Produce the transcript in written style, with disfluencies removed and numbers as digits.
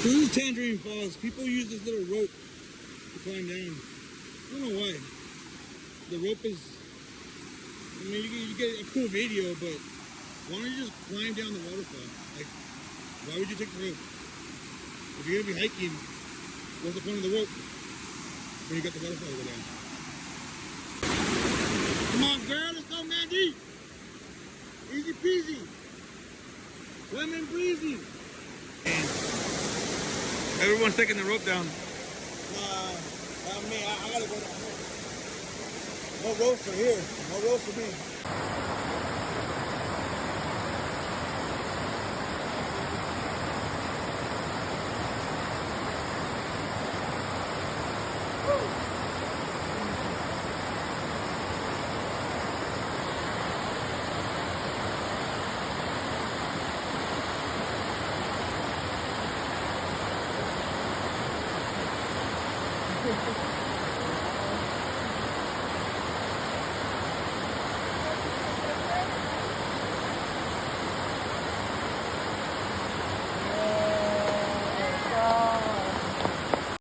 So this is Tangerine Falls. People use this little rope to climb down. I don't know why. The rope is, I mean, you get a cool video, but why don't you just climb down the waterfall? Like, why would you take the rope? If you're gonna be hiking, what's the point of the rope when you got the waterfall to go down? Come on, girl, let's go, Mandy. Easy peasy. Lemon breezy. And everyone's taking the rope down. Nah, not me. I gotta go down here. No rope for here. No rope for me.